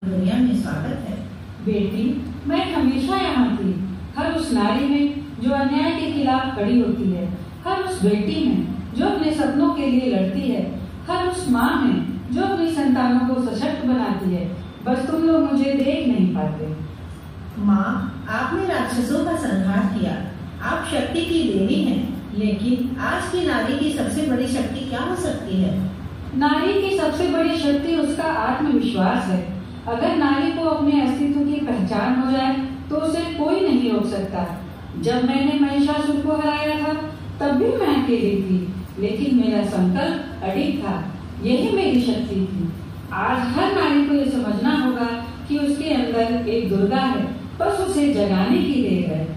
दुनिया में स्वागत है। बेटी, मैं हमेशा यहाँ थी, हर उस नारी में जो अन्याय के खिलाफ खड़ी होती है, हर उस बेटी में जो अपने सपनों के लिए लड़ती है, हर उस माँ में जो अपनी संतानों को सशक्त बनाती है। बस तुम लोग मुझे देख नहीं पाते। माँ, आपने राक्षसों का संहार किया, आप शक्ति की देवी हैं, लेकिन आज की नारी की सबसे बड़ी शक्ति क्या हो सकती है? नारी की सबसे बड़ी शक्ति उसका आत्मविश्वास है। अगर नारी को अपने अस्तित्व की पहचान हो जाए तो उसे कोई नहीं रोक सकता। जब मैंने महिषासुर को हराया था तब भी मैं अकेली थी, लेकिन मेरा संकल्प अडिग था। यही मेरी शक्ति थी। आज हर नारी को यह समझना होगा कि उसके अंदर एक दुर्गा है, बस उसे जगाने की देर है।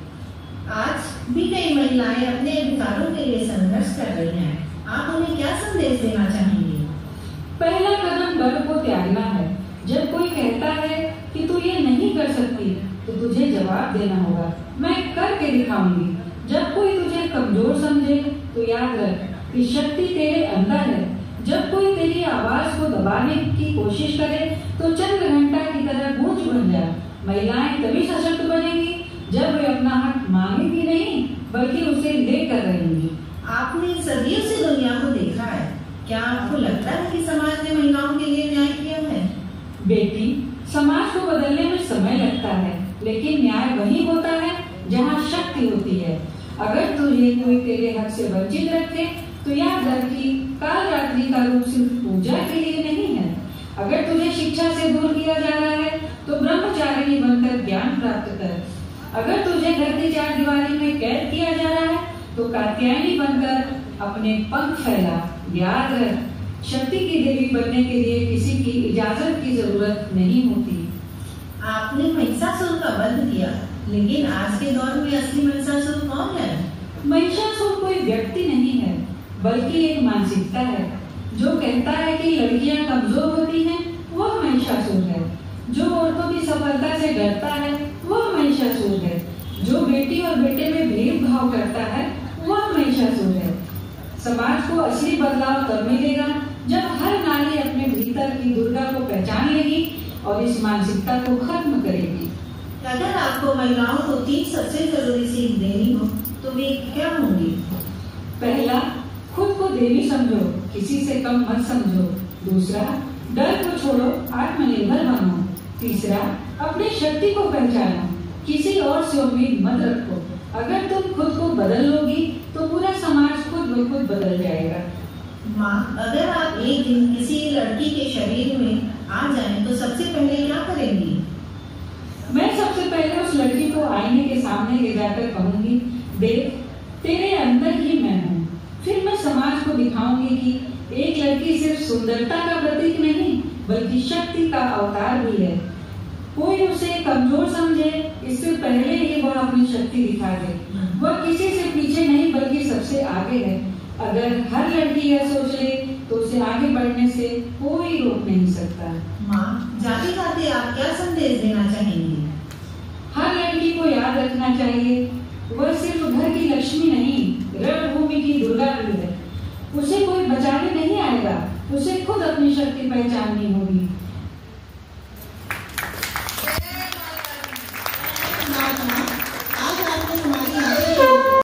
आज भी कई महिलाएं अपने अधिकारों के लिए संघर्ष कर रही हैं। आप उन्हें क्या संदेश देना चाहेंगी? पहला कदम डर को त्यागना है। जब कोई कहता है कि तू ये नहीं कर सकती, तो तुझे जवाब देना होगा, मैं करके दिखाऊंगी। जब कोई तुझे कमजोर समझे तो याद रख कि शक्ति तेरे अंदर है। जब कोई तेरी आवाज को दबाने की कोशिश करे तो चंद्र घंटा की तरह गूंज बन जा। महिलाएं तभी सशक्त बनेंगी जब वे अपना हक मांगेंगी नहीं, बल्कि उसे लेकर रहेंगी। आपने सदियों से दुनिया को देखा है, क्या आपको लगता है कि समाज ने महिलाओं के लिए न्याय किया है? बेटी, समाज को बदलने में समय लगता है, लेकिन न्याय वही होता है जहाँ शक्ति होती है। अगर तुझे कोई तेरे हक से वंचित रखे तो याद रख कि काल रात्रि का रूप सिर्फ पूजा के लिए नहीं है। अगर तुझे शिक्षा से दूर किया जा रहा है तो ब्रह्मचारिणी बनकर ज्ञान प्राप्त कर। अगर तुझे घर की चार दीवारी में कैद किया जा रहा है तो कात्यायनी बनकर अपने पंख फैला। याद रख, शक्ति की देवी बनने के लिए किसी की इजाजत की जरूरत नहीं होती। आपने महिषासुर का वध किया, लेकिन आज के दौर में असली महिषासुर कौन है? महिषासुर कोई व्यक्ति नहीं है, बल्कि एक मानसिकता है। जो कहता है कि लड़कियां कमजोर होती हैं, वह महिषासुर है। जो औरतों की सफलता से डरता है, वह महिषासुर है। जो बेटी और बेटे में भेदभाव करता है, वह महिषासुर है। समाज को असली बदलाव तब मिलेगा जब हर नारी अपने भीतर की दुर्गा को पहचान लेगी और इस मानसिकता को खत्म करेगी। अगर आपको महिलाओं को 3 सबसे जरूरी सीख देनी हो तो वे क्या होंगी? पहला, खुद को देवी समझो, किसी से कम मत समझो। दूसरा, डर को छोड़ो, आत्मनिर्भर बनो। तीसरा, अपनी शक्ति को पहचानो, किसी और से उम्मीद मत रखो। अगर तुम खुद को बदल लोगी तो पूरा समाज खुद ब खुद बदल जाएगा। माँ, अगर आप एक दिन किसी लड़की के शरीर में आ जाएं तो सबसे पहले क्या करेंगी? मैं सबसे पहले उस लड़की को आईने के सामने ले जाकर कहूंगी, देख, तेरे अंदर ही मैं हूँ। फिर मैं समाज को दिखाऊंगी कि एक लड़की सिर्फ सुंदरता का प्रतीक नहीं, बल्कि शक्ति का अवतार भी है। कोई उसे कमजोर समझे, इससे पहले ही वह अपनी शक्ति दिखा दे। वह किसी से पीछे नहीं, बल्कि सबसे आगे है। अगर हर लड़की यह सोच ले तो उसे आगे बढ़ने से कोई रोक नहीं सकता। माँ, जाते जाते आप क्या संदेश देना चाहेंगी? हर लड़की को याद रखना चाहिए, वह सिर्फ घर की लक्ष्मी नहीं, रणभूमि की दुर्गा भी है। उसे कोई बचाने नहीं आएगा, उसे खुद अपनी शक्ति पहचाननी होगी।